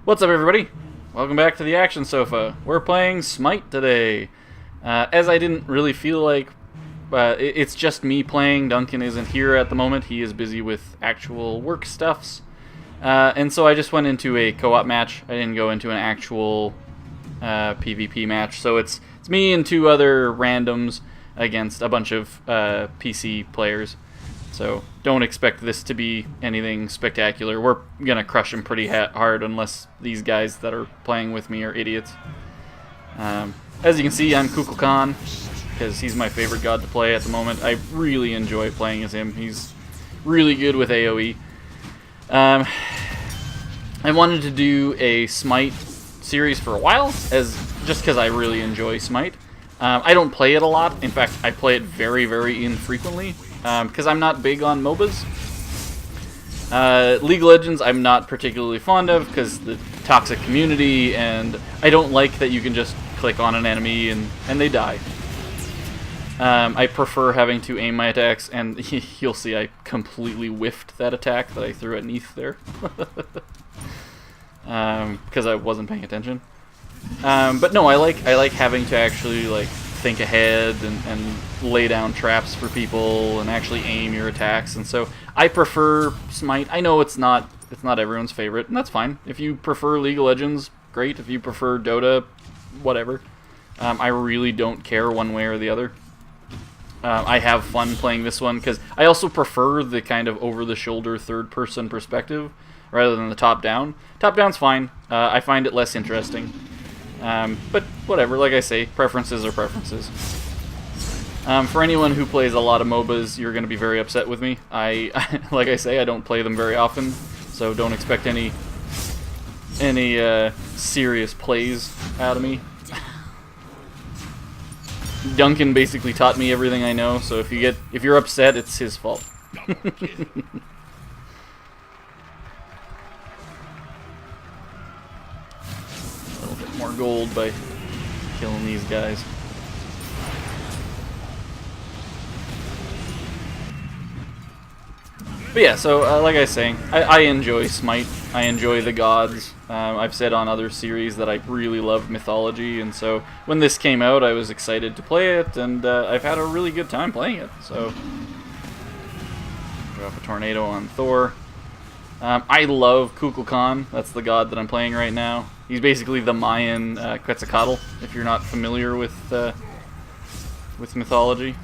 What's up, everybody? Welcome back to the ActionSofa. We're playing Smite today. As I didn't really feel like... it's just me playing. Duncan isn't here at the moment. He is busy with actual work stuffs. And so I just went into a co-op match. I didn't go into an actual PvP match. So it's me and two other randoms against a bunch of PC players. So don't expect this to be anything spectacular. We're going to crush them pretty hard unless these guys that are playing with me are idiots. As you can see, I'm Kukulkan because he's my favorite god to play at the moment. I really enjoy playing as him. He's really good with AoE. I wanted to do a Smite series for a while, just because I really enjoy Smite. I don't play it a lot. In fact, I play it very, very infrequently. Because I'm not big on MOBAs. League of Legends I'm not particularly fond of because the toxic community, and I don't like that you can just click on an enemy and they die. I prefer having to aim my attacks, and you'll see I completely whiffed that attack that I threw at Neath there. Because I wasn't paying attention. But no, I like having to actually think ahead and lay down traps for people and actually aim your attacks, and so I prefer Smite. I know it's not everyone's favorite, and that's fine. If you prefer League of Legends, great. If you prefer Dota, whatever. I really don't care one way or the other. I have fun playing this one because I also prefer the kind of over-the-shoulder third-person perspective rather than the top-down. Top-down's fine. I find it less interesting. But whatever, like I say, preferences are preferences. For anyone who plays a lot of MOBAs, you're going to be very upset with me. Like I say, I don't play them very often, so don't expect any serious plays out of me. Duncan basically taught me everything I know, so if you're upset, it's his fault. More gold by killing these guys. But yeah, so like I was saying, I enjoy Smite. I enjoy the gods. I've said on other series that I really love mythology, and so when this came out, I was excited to play it, and I've had a really good time playing it. So, drop a tornado on Thor. I love Kukulkan. That's the god that I'm playing right now. He's basically the Mayan Quetzalcoatl, if you're not familiar with mythology.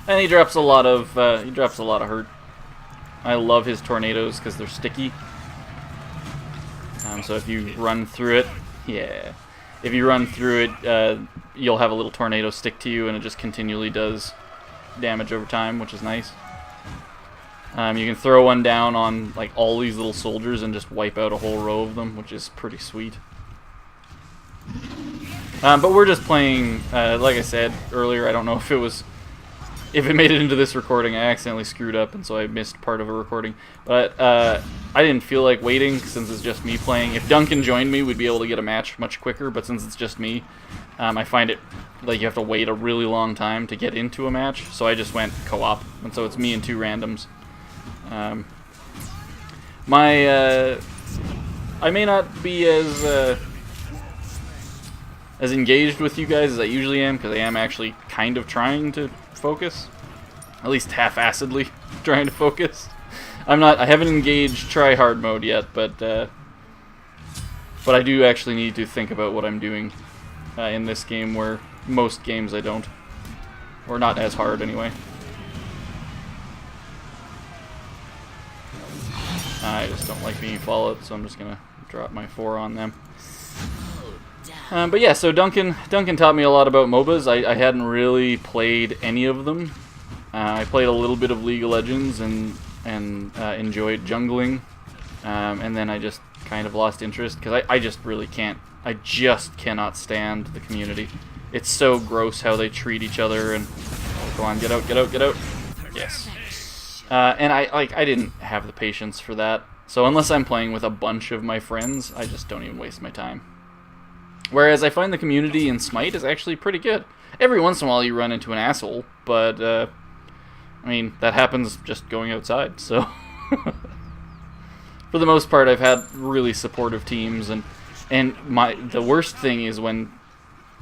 And he drops a lot of hurt. I love his tornadoes because they're sticky. So if you run through it, yeah. If you run through it, you'll have a little tornado stick to you, and it just continually does damage over time, which is nice. You can throw one down on all these little soldiers and just wipe out a whole row of them, which is pretty sweet. But we're just playing, like I said earlier, I don't know if it made it into this recording. I accidentally screwed up, and so I missed part of a recording. But I didn't feel like waiting since it's just me playing. If Duncan joined me, we'd be able to get a match much quicker, but since it's just me, I find it like you have to wait a really long time to get into a match, so I just went co-op, and so it's me and two randoms. I may not be as engaged with you guys as I usually am, because I am actually kind of trying to focus, at least half-assedly trying to focus. I haven't engaged try-hard mode yet, but I do actually need to think about what I'm doing in this game, where most games I don't, or not as hard anyway. I just don't like being followed, so I'm just gonna drop my 4 on them. But yeah, so Duncan taught me a lot about MOBAs. I hadn't really played any of them. I played a little bit of League of Legends and enjoyed jungling, and then I just kind of lost interest because I just really can't. I just cannot stand the community. It's so gross how they treat each other. And go on, get out, get out, get out. Yes. And I didn't have the patience for that. So unless I'm playing with a bunch of my friends, I just don't even waste my time. Whereas I find the community in Smite is actually pretty good. Every once in a while you run into an asshole, but I mean, that happens just going outside, so... For the most part, I've had really supportive teams, and the worst thing is when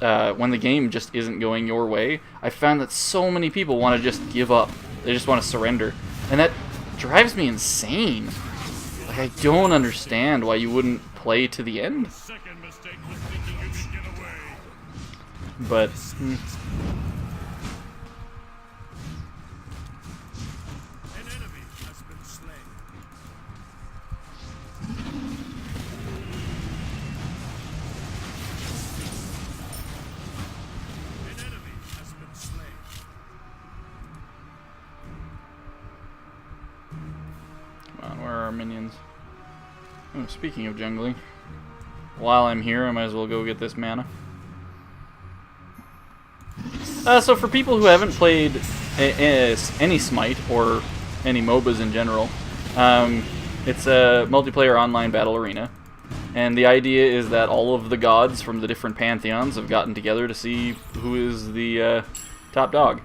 the game just isn't going your way. I found that so many people want to just give up. They just want to surrender, and that drives me insane. Like, I don't understand why you wouldn't play to the end. But come on, where are our minions? Oh, speaking of jungling, while I'm here, I might as well go get this mana. So for people who haven't played any Smite or any MOBAs in general, it's a multiplayer online battle arena, and the idea is that all of the gods from the different pantheons have gotten together to see who is the top dog.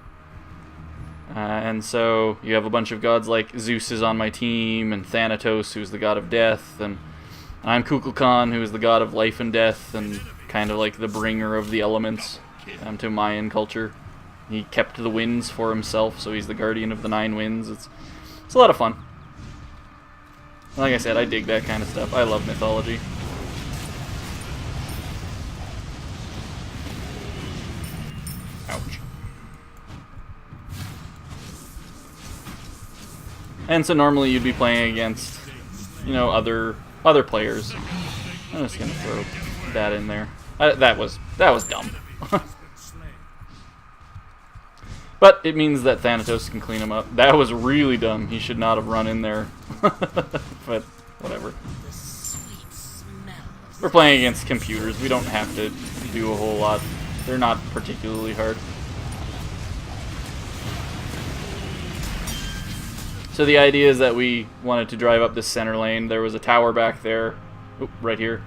And so you have a bunch of gods like Zeus is on my team, and Thanatos, who's the god of death, and I'm Kukulkan, who is the god of life and death, and kind of like the bringer of the elements to Mayan culture. He kept the winds for himself, so he's the guardian of the 9 winds. It's a lot of fun. Like I said, I dig that kind of stuff. I love mythology. Ouch. And so normally you'd be playing against, you know, other players. I'm just gonna throw that in there. That was dumb. But it means that Thanatos can clean him up. That was really dumb. He should not have run in there. But whatever. We're playing against computers. We don't have to do a whole lot. They're not particularly hard. So the idea is that we wanted to drive up this center lane. There was a tower back there, right here.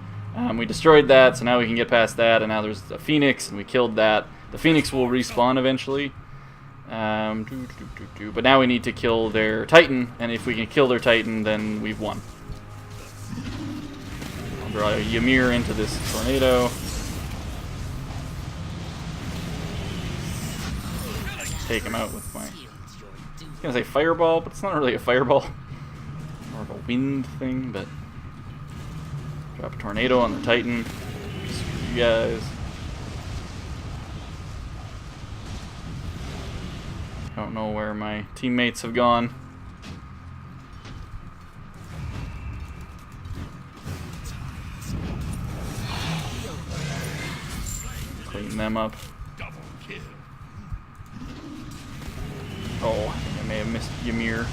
We destroyed that, so now we can get past that, and now there's a phoenix, and we killed that. The phoenix will respawn eventually. But now we need to kill their titan, and if we can kill their titan, then we've won. I'll draw Ymir into this tornado. Take him out with my... I was gonna say fireball, but it's not really a fireball. More of a wind thing, but... Drop a tornado on the titan. Screw you guys. I don't know where my teammates have gone. Clean them up. Oh, I may have missed Ymir.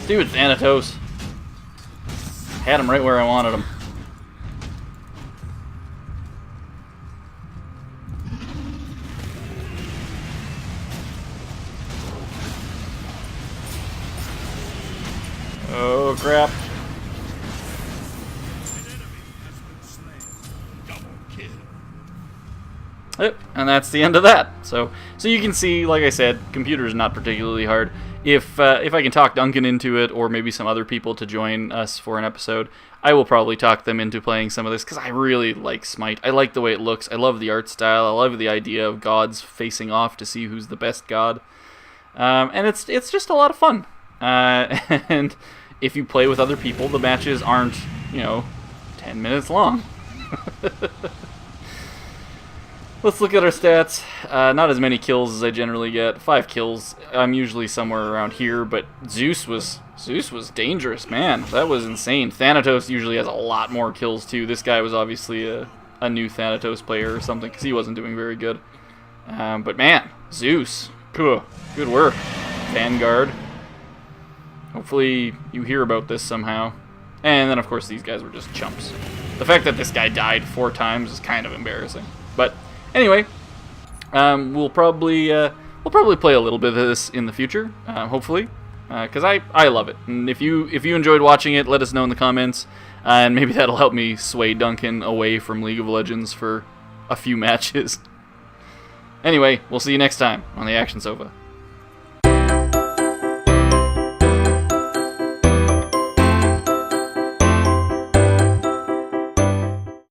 Stupid Thanatos. Had him right where I wanted him. Oh crap. Yep, and that's the end of that. So you can see, like I said, computer is not particularly hard. If I can talk Duncan into it, or maybe some other people to join us for an episode, I will probably talk them into playing some of this, because I really like Smite. I like the way it looks. I love the art style. I love the idea of gods facing off to see who's the best god. And it's just a lot of fun. And if you play with other people, the matches aren't, 10 minutes long. Let's look at our stats. Not as many kills as I generally get. 5 kills. I'm usually somewhere around here, but Zeus was dangerous, man. That was insane. Thanatos usually has a lot more kills too. This guy was obviously a new Thanatos player or something, because he wasn't doing very good. But man, Zeus, cool, good work. Vanguard. Hopefully you hear about this somehow. And then of course these guys were just chumps. The fact that this guy died 4 times is kind of embarrassing. But anyway, we'll probably play a little bit of this in the future, hopefully, because I love it. And if you enjoyed watching it, let us know in the comments, and maybe that'll help me sway Duncan away from League of Legends for a few matches. Anyway, we'll see you next time on the Action Sofa.